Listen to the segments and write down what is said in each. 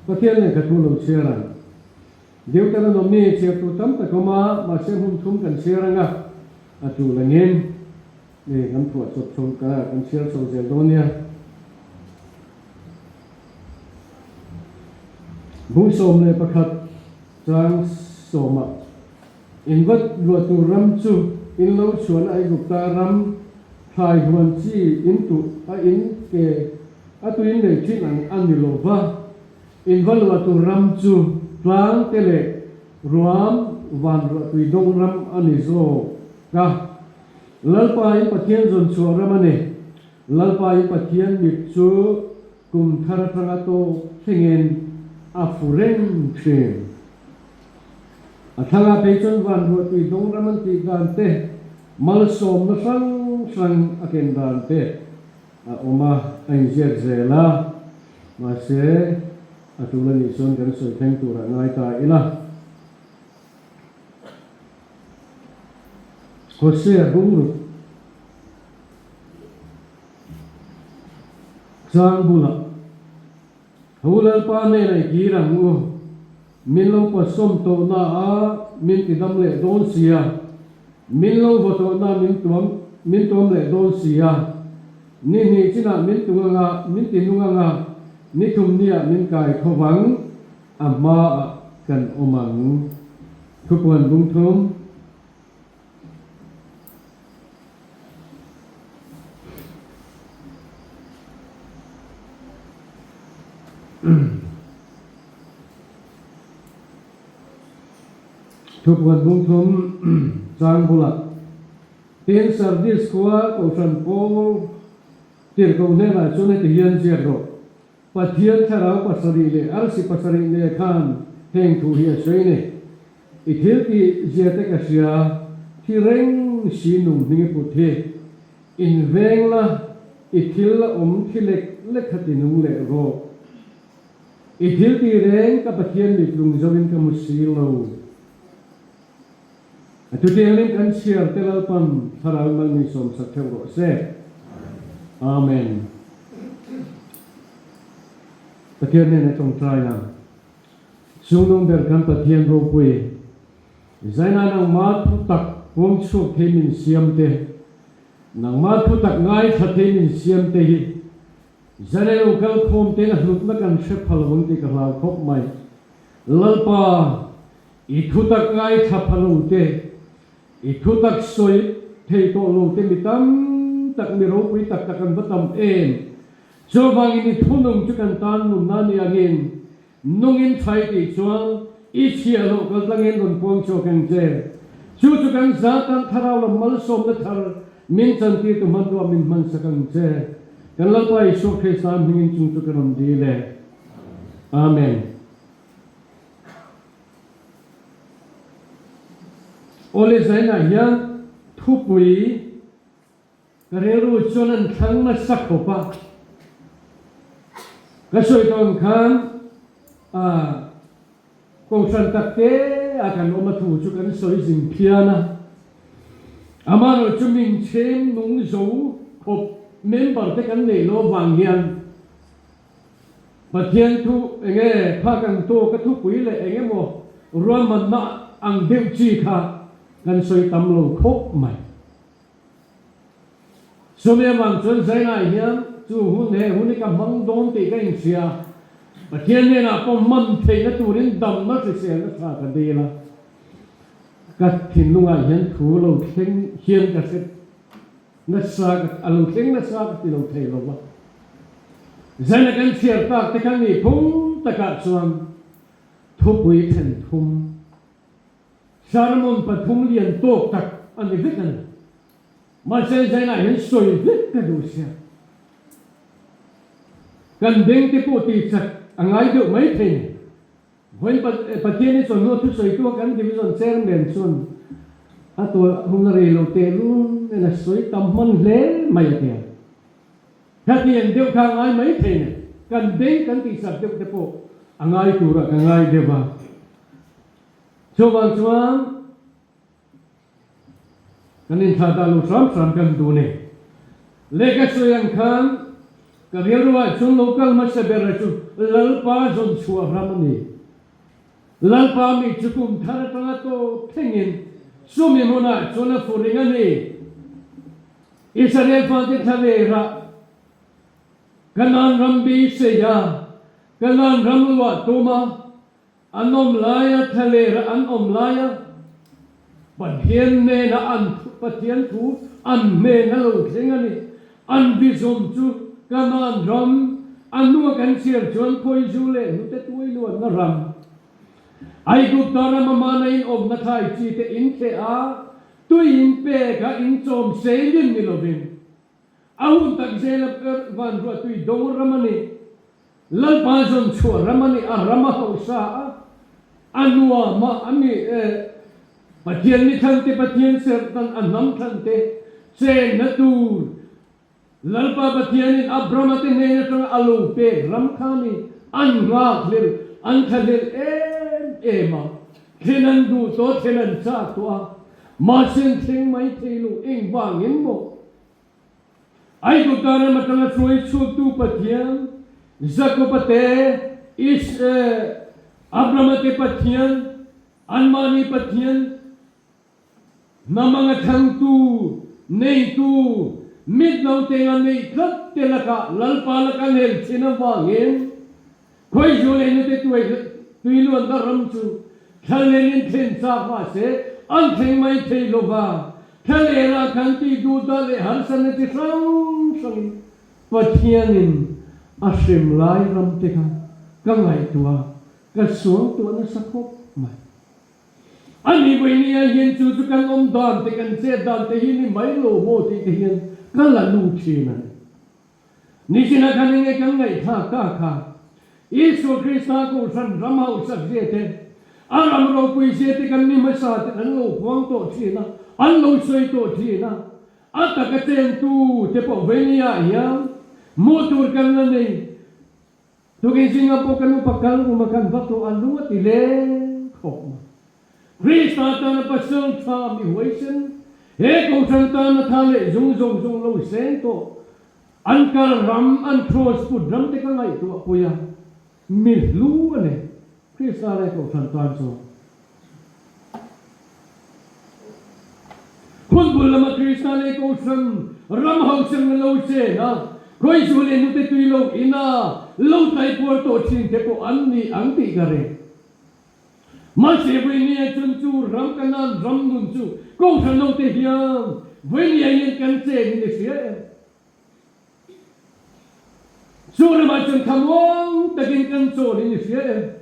Pathian này cái thu lồng xe rằng điều ta nó mi xe tu tâm ta có mà xe hung thum cần xe rằng à chủ là nghiên để gắn thuận sụp sụp cả cần xe sầu dẻo đó nha bung sôm này bắt khát trang sôm ạ in vật luật tu ram chu in lâu chuẩn ai gục ta ram khai huân chi in tu in ke tu in để chuyện ăn đi lâu va in vật luật tu ram chu plang tele ruam van tu dong ram ani zo ka lalpa in Pathian zon chu ram ani lalpa in Pathian mit chu kum thara thanga to hengen afureng thing athanga pechon van ro tu dong raman ti gan te mal som na sang aken dan te oma anh jet zela ma se atula ni son kan soi theng tu ra ngai ta ila ko se bung ru sang bula hulal pa ne nei ki rang u min lo pa som to na a min ti dam le don sia min lo vo to na min tom le don sia ni china min tu nga min ti nu nga ni thum nia min kai khowang amma kan omang thupuan bung thum thupuan bung thum sang bula tin service kwa Kohhran ko tir ko ne la chune ti hian je ro Pathian thara pasari le arsi pasari le khan heng thu hi sei ne ithil ki je te ka sia thi reng si nu ninge pu the in veng la ithil la thilek le khati nu le ro ithil ti reng ka Pathian ni lung zawin ka musi lo atu te ling kan share te lal pam thara mal ni som sa theu ro se amen Pathian ne trong trai na sung nong ber kan Pathian ro pui zaina nang ma thu tak wong chu the min siam te nang ma thu tak ngai tha the min siam te hi zane lo kal khom te na hlut na kan she phal wong ti ka la khop mai lalpa i thu tak ngai tha phalo te i thu tak soi thei to lo te mi tam tak mi ro pui tak kan batam em cho bang ini thunung chu kan tan num na ni again nungin thai ti chuang i chia lo kal tangin ron pong cho kan je chu kan za tan tharau lo mal som na thar min chan ti tu man do min man sa kan je kan la pai so khe sam hingin chung chu kan di le amen ole zaina hian thupui kareru chonan thang na sakhopa kasoi tong khan Kohhran takte akan oma thu chu kan soi jing phiana amaro chuming chem nung zo khop member te kan nei lo wang hian Pathian thu enge pha kan to ka thu pui le enge mo ruam na ang deu chi kha kan soi tam lo khop mai somia mang chon zaina hian chu hun he hun ka mang don ti ka in sia Pathian ne na pom man thei na turin dam na se na tha ka de la ka thin lunga hian thu lo theng hian ka se na sa ka alo theng na sa ka ti lo thei lo ba zaina kan siar tak te kan ni phung ta ka chuan thu pui then thum sarmon pathum lian tok tak ani vekan ma se zaina hian soi vek ka du sia kan beng te po ti chat angai do mai thein when Pathian ni chon no thu soi tu kan division chairman chon ato hunare lo te lu na soi tam man le mai te Pathian deu ka ngai mai thein kan beng kan ti sat deu te po angai tu ra angai deba chowan chuan kanin tha da lu sam kan du ne le ka soyang khan Kariarwa chung local masabera chu lalpa zon chua ramani lalpa mi chukum thara tanga to thengin sumi mona chuna furingani Israel fante thale ra kanan rambi se ya kanan ramwa toma anom laya thale ra anom laya Pathian me na an Pathian thu an me na lo thengani an bizom chu kanan ram anu kan sir chuan khoi zu le nu te tui luan na ram ai gu tara mama na in om na thai chi te in the a tu in pe ka in chom se din ni lovin ahun tak je la per van ro tu dong ramani lal pa zon chu ramani a rama ho sa anua ma ami Pathian ni thang te Pathian ser tan anam thang te se na tu lalpa Pathian in abramate ne na tang alu pe ram khani an nga lil an khalil ema khinan du to khinan cha to ma sin thing mai theilu eng wang in mo ai ko kana matanga troi chu tu Pathian zakopate is abramate Pathian anmani Pathian namanga thang tu nei tu mid nau te nga nei khat te laka lalpa laka nel china wangin khoi ju le ne te tui luan da ram chu khale nin then cha ma se an theng mai thei lo ba khale ra kan ti du da le har san ti sang sang Pathianin ashim lai ram te ka ngai tua ka suang tua na sakop mai ani boi ni yen chu chu kan om dan te kan se dan te hi ni mai lo mo ti te hian kala lu china ni sina kaninge kan ngai tha ka Isu Krista ko san ramau sak je te aram ro pui je te kan ni ma sa te an lo buang to china an lo soi to china ata ka ten tu te po venia ya motor kan na nei to ke singa po kan pakal ko makan ba to alu ti le khop Krista ta na pasang tha mi hoisen he ko san ta na tha le zung lo sen to an kal ram an cross put ram te ka ngai to po ya mi lu ne Krista le ko san tan so kun bul lama Krista le ko san ram hau sang lo che na koi su le nu te tui lo ina lo tai por to chin te ko an ni ang ti gare ma se bui ni chun chu ram kanan ram nun chu ko san lo te hiam bui ni yin kan che ni le sia Sura macam kamuang takin kancol ini sia.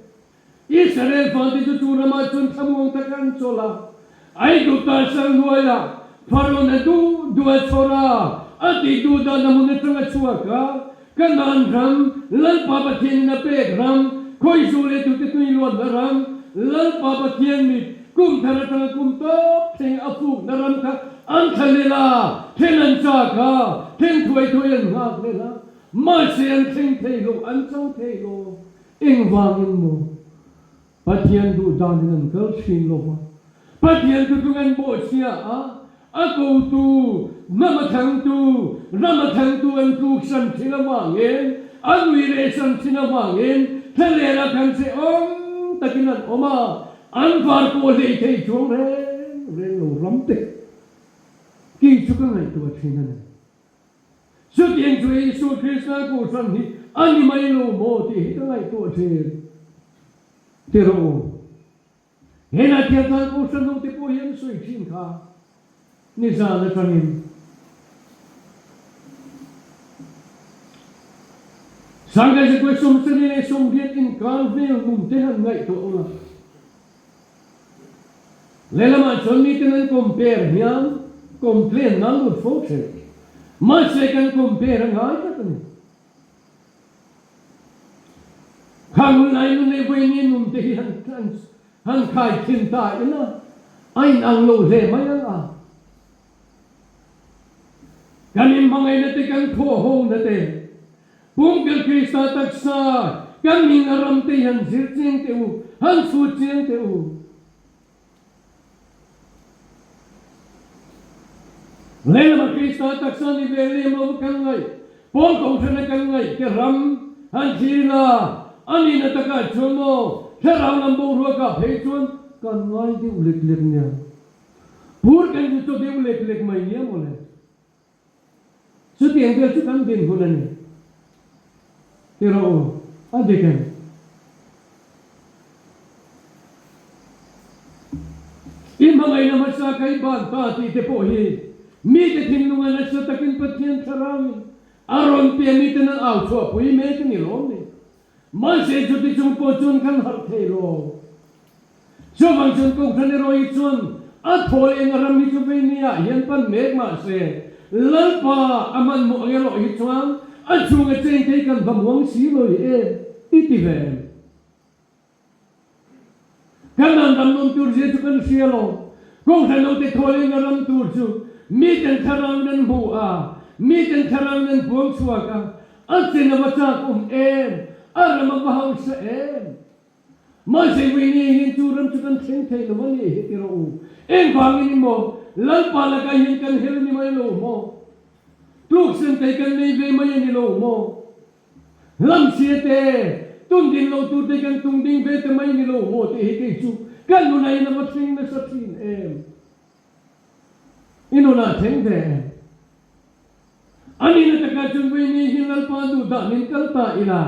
Israel fante tu sura macam kamuang takan cola. Ai tu tasang nuaya. Faro na du dua chora. Ati du da namun tengah cuaka. Kanan ram lal papa tian na pe ram. Koi sule tu tu iluan ram lal papa tian mi. Kum thara tengah kum top teng afu naram ka angkalela tenan caka ten tuai tuai ngak lela. Masih an thing thelo an chang thelo eng wangin mo Pathian du dan dengan kal shin lo ma Pathian du dengan bo sia aku tu nama thang tu an tu san thina wangin an wi re san thina wangin thalera kan se om takinan oma an var ko le thei chong re lo ram te ki chu ka ngai tu thina ne Su tiang chui Isu Krista ko san ni ani mai lo mo ti hi ngai to the ro hena tia ta ko san no te po yen sui chin kha ni za le tanin sanga je ko som se ni som get in kan ve mum te han ngai to ola lela ma chon ni ten compare hiam complain nan lo fo Masih kan compare ngai ta ni. Kang lai nu ne voi ni num te han khai thin ta ina. Ai ang lo le mai a. Kanin mangai na te kan tho ho na te. Bungkel Krista taksa kan min aram te han zir ching te u han su ching te u. Lema Krista taksa ni vele mo kan ngai Paul Kohhran kan ngai ke ram han thila ani na taka chumo therang lam bo ro ka phei chun kan ngai di ulek lek nya pur kan ju to di ulek lek mai nya mole su tiang de chu kan din hunan ni tero adekan imhangai na masa kai ban ta ti te po hi mi te thin lunga na sa takin Pathian tharami aron pe mi te nang au chua pui me te ni lom ni ma se chu ti chung po chun kan har thei lo so bang chun ko than ro I chun a thol eng ram mi chu be ni ya yen pan mek ma se lal pa aman mo nge ro hi chuang a chung a chen te kan bam wang si lo e I ti ve kan nan dam nom tur je chu kan sia lo ko than lo te thol eng ram tur chu mi ten tharang nan bu a mi ten tharang nan buang chua ka a chen na cha em aram bahau sa em ma se wi ni hin chu ram chu kan theng thei lo ni he ti ro en bang ni mo lal pa la ka hin kan hel ni mai lo mo tuk sen te kan nei ve mai ni lo mo lam sie te tung din lo tu te kan tung ding ve te mai ni lo mo te he ke chu kan nu nai na ma thing na sa thin em ino na theng de ani na taka chung wi ni hin lal pa du da nin kal ta ila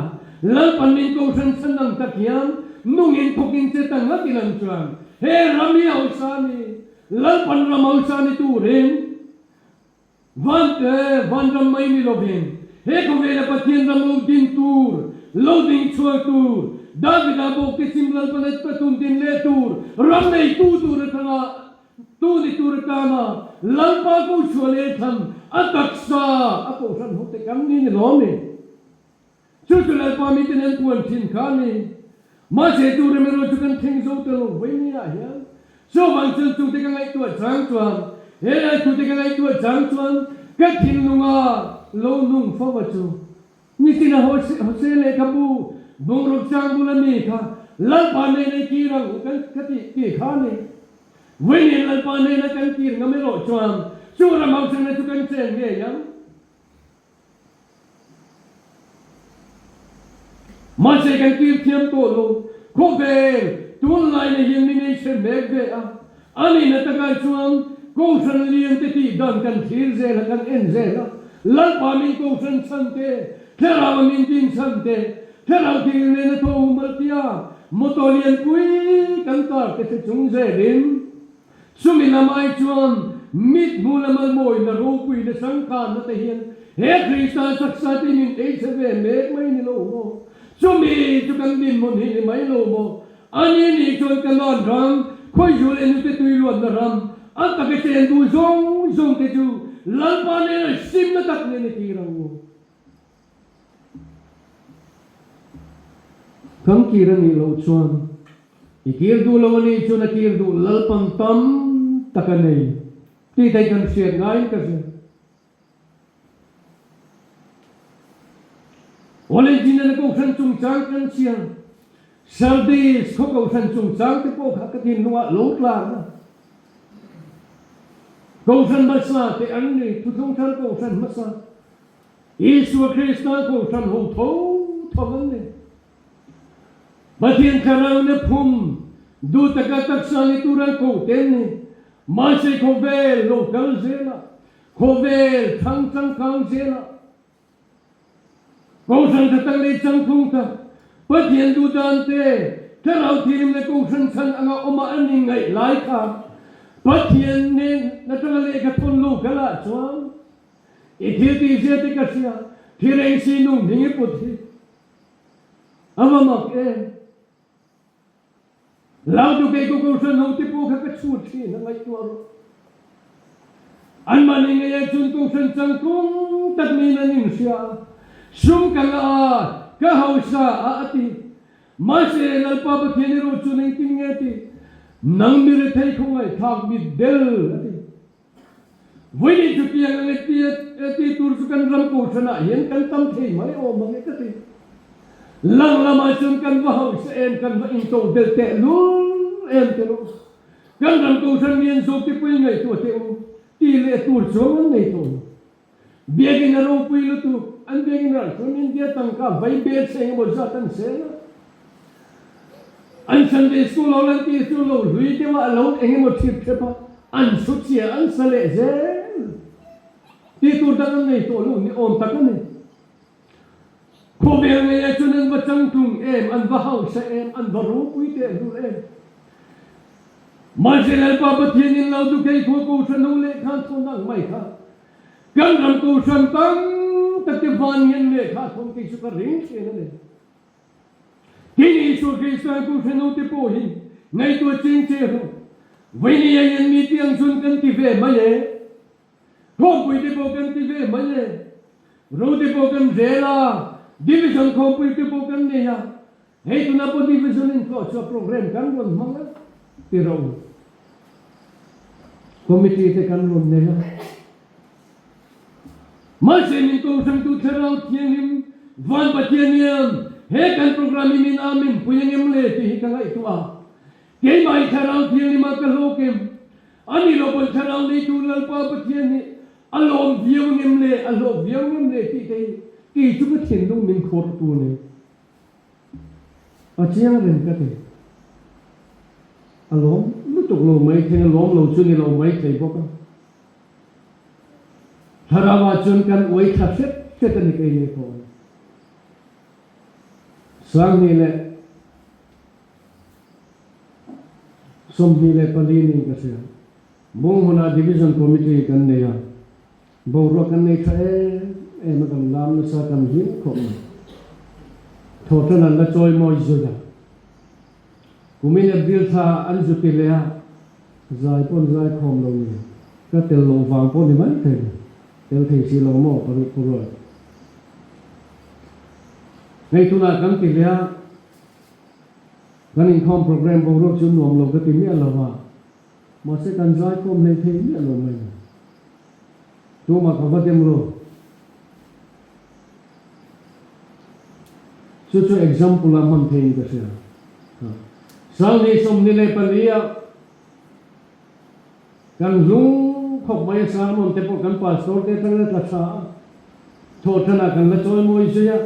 lal pan nin ko san san nang takyan nungin pukin che tang ngati lang chuan he rami au sa ni lal pan ram au sa ni tu ren van ram mai ni lovin he ko vela Pathian ram lo din tur loading chua tur David abo ke simlal palet patun din le tur ram nei tu tur tanga tu ni tur kana lal pa ko chua le tham ataksa ako san hote kam ni lo me chuchulal pa mi tenen puan thin khani ma se tu re mero chukan thing zo te lo we ni ya ya so bang chun tu te ka ngai tu chang chuan he na tu te ka ngai tu chang chuan ka thin lunga lo nung fo wa chu ni tin ho se le ka bu bung ro chang bu la ni kha lal pa ne ne ki rang kan ka ti ki khani we ni lal pa ne na kan ki ngame ro chuan chu ra mau chen na chukan chen ge ya ma se kan ki thiam to lo ko ve tun lai ne yin ni se mek ve a ani na ta kai chuang ko san lian te ti dan kan thir ze la kan en ze la lal pa min ko san san te thera min tin san te thera ti ne na to mal tia motolian pui kan ta ke se chung ze rim sumi na mai chuang mit mula mal moi na ro pui na sang kan na te hian he krista saksa ti min e se ve mek mai ni lo mo sumi chu kan din mon hi mai lo mo ani ni chon kan lon ram khoi ju le nu te tui lon na ram an ta ke chen du zong te chu lal pa ne na sim na tak ne ni ti rang mo kam ki ran ni lo chuan ikir du lo ni chu na kir du lal pam tam takanei ti tai kan siat ngai ka se ole jin na ko khan chung chang kan siang sardis ko khan chung chang te po kha ka tin nuwa lo tla na ko khan ma sa te an ni tu thong than ko khan ma sa Isu Krista ko khan ho tho thong ne Pathian kharang ne phum du taka tak sa ni turan ko ten ni ma se ko ve lo kal zela ko ve thang kang zela ko san ta tang le chang thung ta Pathian du dan te tharau thim ne ko san san anga oma ani ngai lai kha Pathian ne na tang le ka thon lo kala chuan e thil ti se te ka sia thireng si nu ni puthi ama mak e lao du ke ko san ho te po kha ka chu thi na ngai tu ro an ma ni ngai chun ko san chang tung tak ni na ning sia sum ka la ka hausa a ati ma se lal pa ba theni ro chu nei ting nge ti nang mi re thai khongai thak mi del ati voi ni chu pi ang nge ti tur chu kan ram ko thana yen kan tam thei mai o ma nge ka ti lang lama chun kan ba hausa em kan ba in to del te lu em te lo kan ram ko san mien zo ti pui ngai tu te u ti le tur chu ngai to biegi na ro pui lu tu an ding ra kun India tangka vai be seng bo zatan se an Sunday school lo lan ti school lo lui te wa lo eng mo thip thepa an su chia an sale je ti tur da nei to lu ni om tak ni ko be nge chunen ba chang tung em an ba hau sa em an ba ru pui te lu em Marcel Pathian in lau tu kai ko san hu le khan thon nang mai kha kan ram ko san tang ta ke van yen le kha thon ki su ka ring se ne kini su ki sa ko san hu te po hi ngai tu ching che ho vai ni yen mi tiang sun kan ti ve ma ye ko pui te po kan ti ve ma ye ro te po kan ze la division ko pui te po kan ne ya hei tu na po division in ko so program kan ron manga ti ro committee te kan ron ne la ma se min ko sang tu therau thiang him van Pathian he kan program min amin puyeng le ti ka ngai tu a ke mai therau thiang ni ma ka lokem ani lo bon therau ni tu lal pa Pathian ni alom viau ngem le alom viau ngem le ti te ki chu ka thien lu min khor tu ne a chiang ren ka te alom lu tuk lo mai theng alom lo chu ni lo mai thei bok harawa chun kan oi tha set ni ke ni ko sang ni le som ni le pali ni ka se bong hona division committee kan ne ya bo ro kan ne kha e ma kam lam na sa kam hin ko tho tan la choi mo ju da kumin abdil tha an ju ti le ha zai pon zai khom lo ni ka tel lo wang pon ni man the tel thei si lo mo pa ru ro nei tu na kan ti le ha kan in khom program bo ro chu nuam lo ka ti mi la wa ma se kan zai khom nei thei mi lo mai tu ma ka ba dem lo chu example la man thei ka se sang ni som ni le palia kan lung khop mai sa mon te po kan pastor te tang la sa tho thana kan la choi moi se ya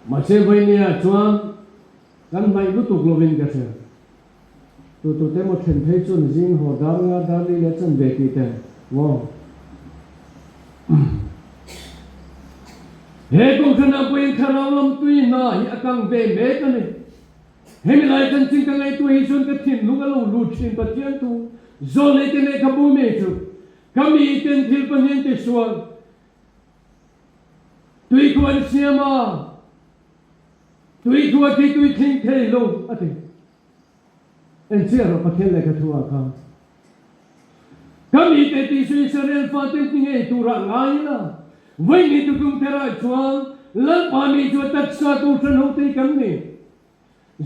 ma se vai ni a chuan kan mai lu tuk lovin ka se tu te mo then thei chun jing ho dar nga dar li le chan be ki te wo he ko thana po in tharau lam tui na hi akang be me ka ni hemi lai kan ching ka ngai tu hi chun ka thin lu ga lo lu thin Pathian tu zo le te ne ka bu me chu kami ten thil panien te sual tui kuan siama tui tua ti tui thing thei lo ati en sia ro Pathian le ka thua ka kami te ti su Israel fa te ti ngai tu ra ngai na vai ni tu kum tera chuan lan pa mi chu tat sa tu san ho te kan ni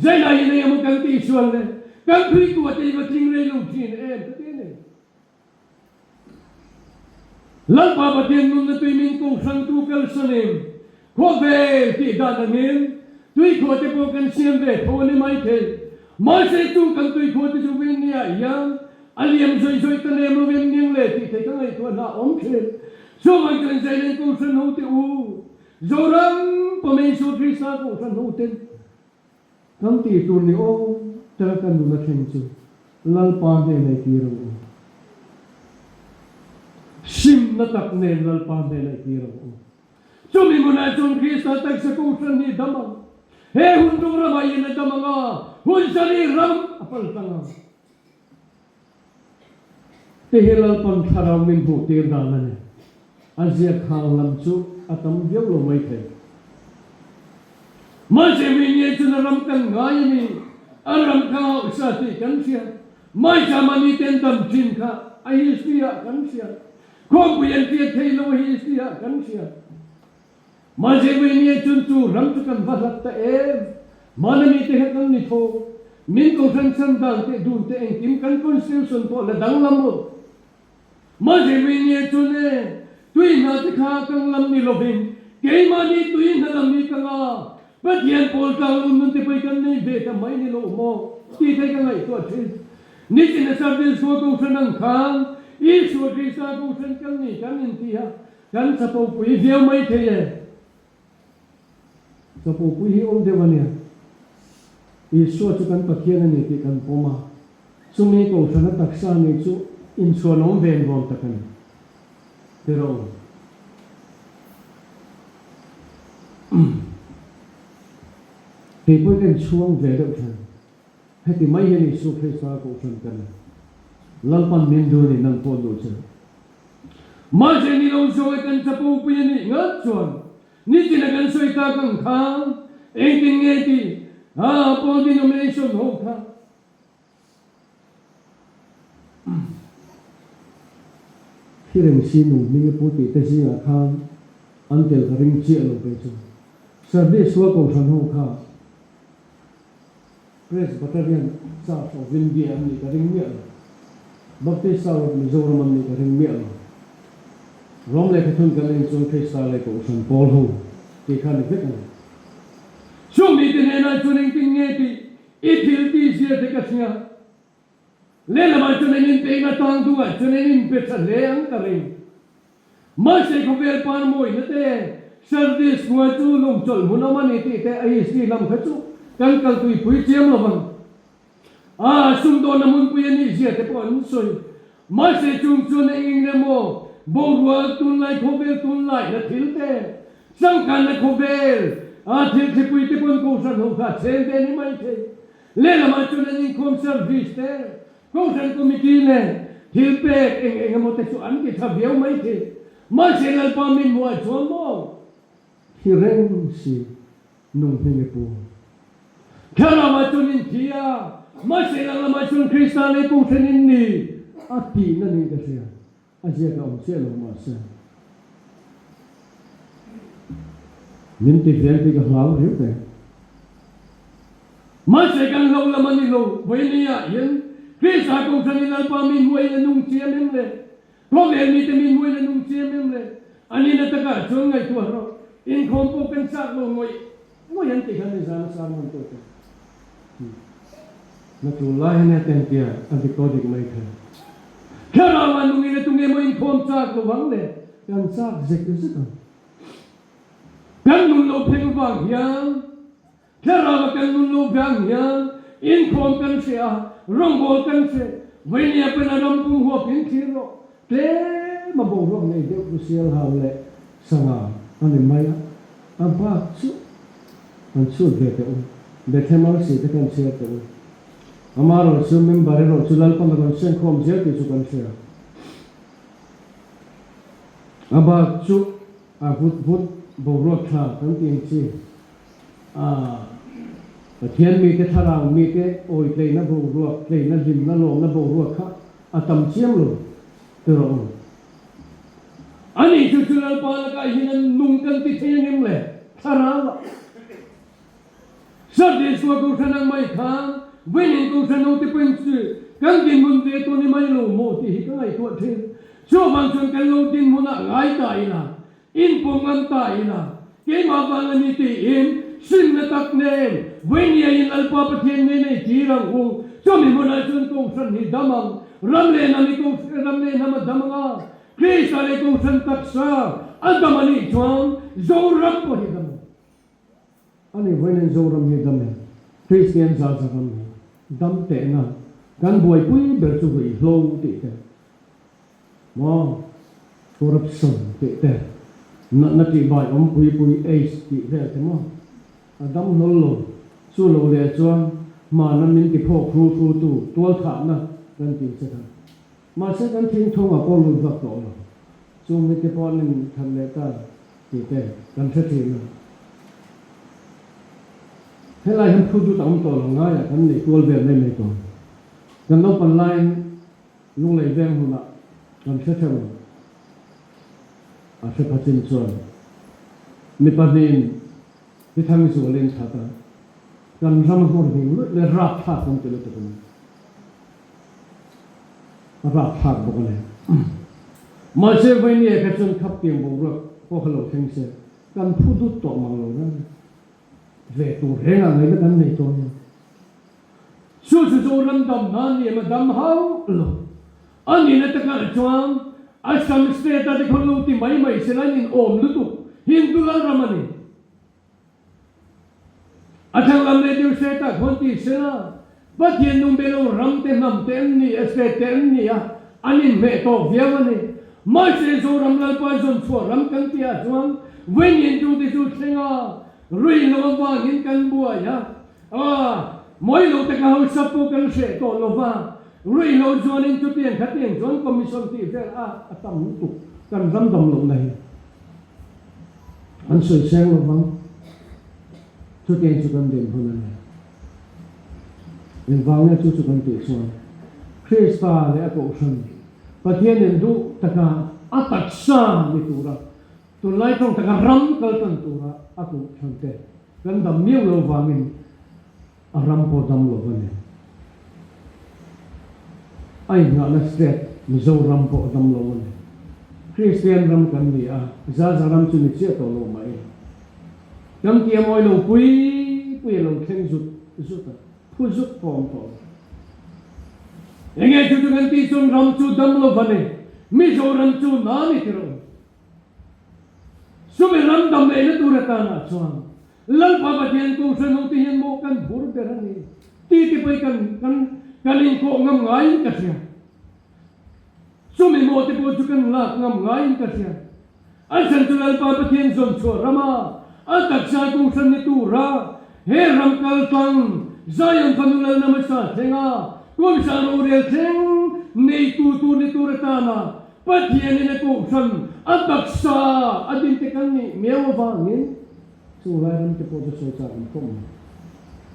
zai la ni ne mo kan ti sual le kan pri tu te va ting le lo thin em te ne lan pa Pathian nun na tui min ko sang tu kal sanem ko ve ti da da min tui ko te po kan siam ve tho ni mai the ma se tu kan tui ko te ju vin ni a yang aliam zoi zoi ta nem lo vin ning le ti te ka ngai tu na om the so man kan zai len ko san ho te u zoram pa me su Krista ko san ho te kam ti tu ni o ta kan nu na theng chu lal pa de nei ti ro sim na tak ne lal pa de nei ti ro so mi mo na chun Krista tak sa ko san ni dama he hun du ra mai na dama nga hun sari ram apal tanga te he lal pan thara min bu te da na ne azia khang lam chu atam viau lo mai the ma se mi ni chu na ram kan ngai ni aram ka sa ti kan sia mai sa mani ten tam chin kha ai sia kan sia khom bu yan ti thei lo hi sia kan sia ma se mi ni chun chu ram chu kan va lat ta e manami te kan ni tho min ko san san dang te dun te en kim kan constitution po la dang lam mo ma se mi ni chu ne tui na te kha kang lam ni lovin ke ma ni tui na lam ni ka nga Pathian pol ka lu nun te pai kan nei ve ta mai ni lo mo ti te ka ngai to thi ni tin na sab din so ko san khang i so Krista ko san kan ni kan in ti ha kan sa po pui viau mai the ye sa po puhi om devania iso chu kan Pathian ani ti kan poma sumi ko sana taksa ni chu in so nom ven bom takan pero thì với cái chuông về được thôi, hay thì mấy cái số phê sa cũng phân cần, lần pan miền đô này nâng phun đồ chơi, mà giờ ni lâu rồi cần chấp bút bây ni ngất chuẩn, ni chỉ là cần suy ta cần khang, anh tin nghe thì, Paul denomination hậu khang, khi làm xin nụ mình bút thì ta xin khang, anhtel cái ring chia luôn bây giờ, sau đây số cũng phân hậu khang. Presbyterian sa so vindi amni ka ring miel baptist sa Mizoram amni ka ring miel rom le ka thun ka len chung Christ le ko san Paul ho ti khan vek na so mi te na chuning ting nge ti ithil ti sia te ka sia le la ma chuning te na tang tu ga chuning pe sa le ang ka ring ma se ko vel pan moi na te service mo chu lum chol mu na ma ni ti te ai si lam kha chu kan kal tui pui chiam lo bang sum do na mun pui ni sia te pon soi ma se chung chu na ing le mo bo wa tun lai khovel tun lai na thil te sang kan na khovel thil te pui te pon ko san ho kha chen te ni mai the le la ma chu na ni kom service te ko san committee ne thil pe eng mo te chu an ki tha viau mai the ma se lal pa min mo chu mo hi reng si nung pe pu Kala macunin kia, masih lang macun Kristal itu senin ni, ati nani kasih, asyik kau selo masa. Minti fianti kahlau hiup eh. Masih kan lau lama ni lau, boleh ya, yang Kristal kau senin alpa min muai nung ciam emle, kau ni te min muai nung ciam emle, ani na taka sungai tu haro, in kompo pensak lau muai yang tiga ni sana sana untuk tu. Natulay na tentia ang dikodik may ka. Karawan nung inatungi mo yung kontak lo bang le, kan sak zekuzika. Kan nung lo pengubang yan, karawa kan nung lo bang yan, inkom kan siya, rongbol kan siya, wanya penadampung huwa pintiro, te mabawang na ide kusiyal hawle, sanga, animaya, abak su, ang sud bete o. Bete mal si tekan siya to. Amaro sumim barero sulal pa nagon sen kom siya ti sukan siya. Aba chu but borot tha kan tin chi. Pathian mi te tharang mi te oi klei na borot klei na lim na lom na borot kha atam chiam lo. Pero ani chu sulal pa la ka hinan nung kan ti thengem le. Tharang Sardi suwa ko sanang may khang, winin ko sanang tipensi, kang din mun dito ni may lumo, tihi ka ngay tuwatin. So man sun kan lo din mo na ngay tayo na, inpungan tayo na, kay mabangan ni tiim, sin na taknem, winya yin alpapatien ni na itirang kong, so mi mo na sun kong san hidamang, ramle na mi kong ramle na madamanga, kisa li kong san taksa, adamani chuang, zoram po hidamang. Ani wenen zoram ni dame Christian za zakam dam te na kan boy pui ber chu hui hlo ti te mo corruption ti te na ti bai om pui ace ti ve te mo adam hol lo chu lo le chuan ma na min ti phok thu tu tual tha na kan ti se tha ma se kan thing thong a ko lu va to lo chu mi te pon nin than le ta ti te kan se thi na thế lại हम खुद तो हम तो लंगा या हम नहीं कोल बेर नहीं तो जब हम ऑनलाइन लुंग ले बेंग हुआ हम से थे वो आशे पचिन चोर मिपादीन दिथांग सुवलेन था kan ram hor ni le rap tha kom te le to rap tha bo le ma se vai ni ka chon khap tiang bo ro ko khalo theng se kan phu du to mang lo na về tu rèn anh ấy kan nei to ni su zo ram dam na ni ma dam hau lo ani na ta ka chuang asam ste ta de kholo ti mai se la nin om lu tu hindu la ramani Athang lam le diu se ta khon ti sela Pathian nung belo ram te nam te ni este te ni a anin me to viawani ma se zo ram lal pa zon cho ram kan ti a chuan when in tu ti su thenga rui lo wa ngin kan bua ya moi lo te ka ho sapu kan se to lo wa rui lo zon in tu tien khatien zon commission ti ver a tam tu kan ram dam lo nei an soi sang lo wa tu tien chu kan den hona nei in vang chu chu kan ti chuan Krista le ko san Pathian en du taka atak sa ni tura tu lai tong taka ram kal tan tura aku chante kan dam miu lo wangin aram po dam lo bane ai nga na stet mizo ram po dam lo bane Christian ram kan ni a za ram chu ni che to lo mai kam ti moi lo pui lo khen zut ta phu zut pom pom Enge chu kan ti chun ram chu dam lo bane mizo ram chu na ni tiro Sumi ram dam le na turata na chuan lal pa Pathian ko san ho ti hian mo kan bur berani ti pai kan in ko ngam ngai ka sia Sumi mo ti po chu kan la ngam ngai ka sia an san tu lal pa Pathian zon cho rama atak sa ko san ni tura he ram kal tang zayan fanulal na masa thenga kum san urel theng nei tu ni turata na Pathian ni ko san atak sa adin te kan ni mewa wangin so lai ram te po so cha ko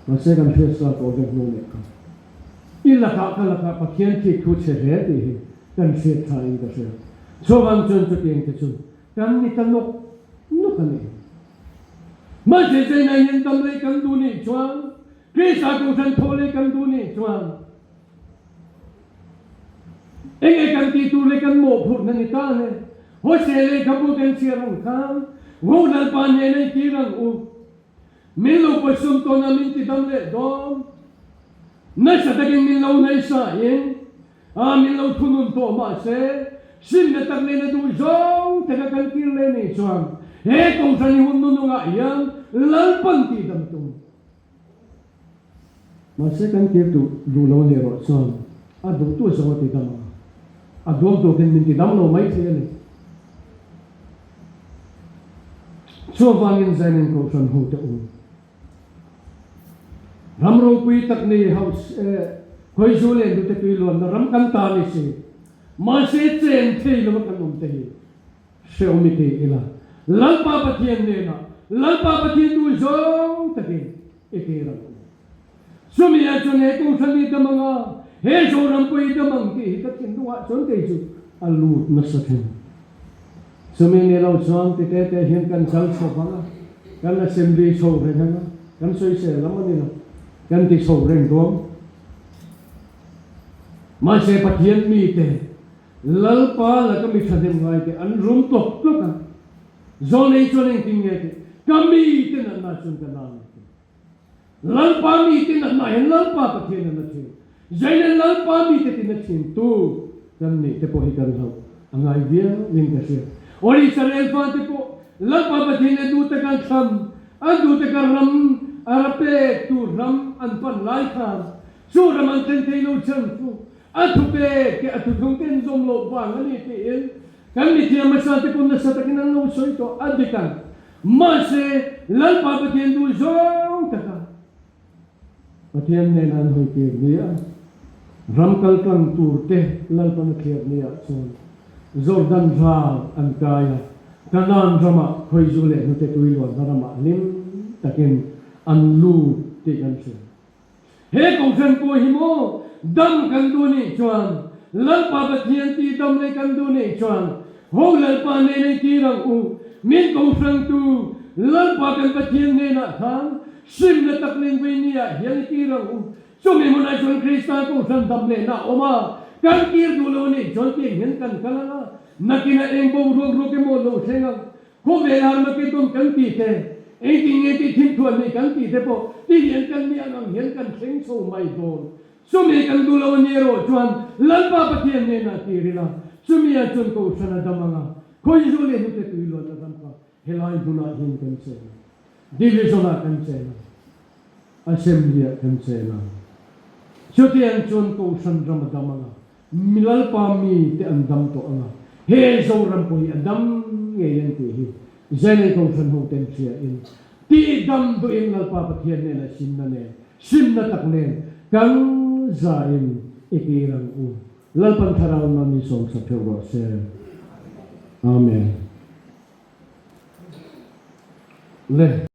Masa kan fiesta ko de no ne ka illa ka Pathian ti khu che re ti kan se tha in ka se so ban chon chu ting te chu kan ni tan no kan ni ma se na yin tam le kan du ni chuan ke sa ko san tho le kan du ni chuan enge kan ti tu le kan mo phur na ni ta ne ho se le khabu kan se rang kan wo na pa ne nei ti rang u Milo pasum to na min ti dam le dom na sa tagin min lo na isa yin min lo thunun to ma se sim na tag ne na du zong taga kan kir le ni chuan he kong sa ni hun nu nga yan lal pan ti dam tu ma se kan kir tu du lo ne ro chuan a du tu so ti dam a dom to ken min ti dam lo mai se ni so wangin zainin ko san hu te u ram ro pui tak ni house khoi zu le du te pui lon ram kan ta ni si ma se chen thei lo kan nom te hi se o mi te ila lal pa Pathian ne na lal pa Pathian du zong ta ke e ke ra so mi a chon he ko san ni ta manga he zo ram pui ta mang ki ta kin du a chon te ju a lu na sa the so mi ne lo chon te hian kan chal so banga kan assembly so re na kan soi se lam ni na kan ti so reng dom ma se Pathian mi te lal pa la ka mi thadem ngai te an rum tok tok ka zone choning ting nge te kami te na chun ka na lal pa mi te na lal pa Pathian na che zain lal pa mi te na chin tu kan ni te po hi kan ho angai bia ling ka se ori Israel fa te po lal pa Pathian du te kan tham adu te ka ram arape tu ram an pan lai khan su ram an ten te lo chan fu atu pe ke atu thong ten zom lo wang ani te in kan ni ti ma sa te pun na sa takin an lo soi to adikan ma se lal pa Pathian du zong ta ka Pathian ne nan hoi ke nia ram kal kan tur te lal pa na kher nia chon Jordan ral an kaya kanan rama khoi zu le no te tu lo rama lim takin an lu ti kan se he kong san ko hi mo dam kan du ni chuan lal pa Pathian ti dam le kan du ni chuan ho lal pa ne nei ti rang u min kong san tu lal pa kan Pathian ne na than sim na tak ling ve ni a hian ti rang u so mi mo na chuan Krista ko san dam le na oma kan kir du lo ni chon ti hian kan kala nakina eng bo ro ke mo lo senga ko ve har ma ke tum kan ti te Eng ti thim thuan ni kan ti te po ti hian kan mi anang hian kan thleng so mai don so mi kan du lo ni ro chuan lal pa Pathian ne na ti rila so mi a chun ko sana damanga khoi zo le nu te tu lo na ram pa helai duna hin kan se division a kan se assembly kan chela chutian chon Kohhran ramadam anga milal pami te andam to anga he zo ram pui adam nge yan ti hi zene Kohhran ho ten chia in ti dam do in ngal pa Pathian ne na sim na tak nen kang za in ikirang u lalpan tharaw mami som sa phero se amen le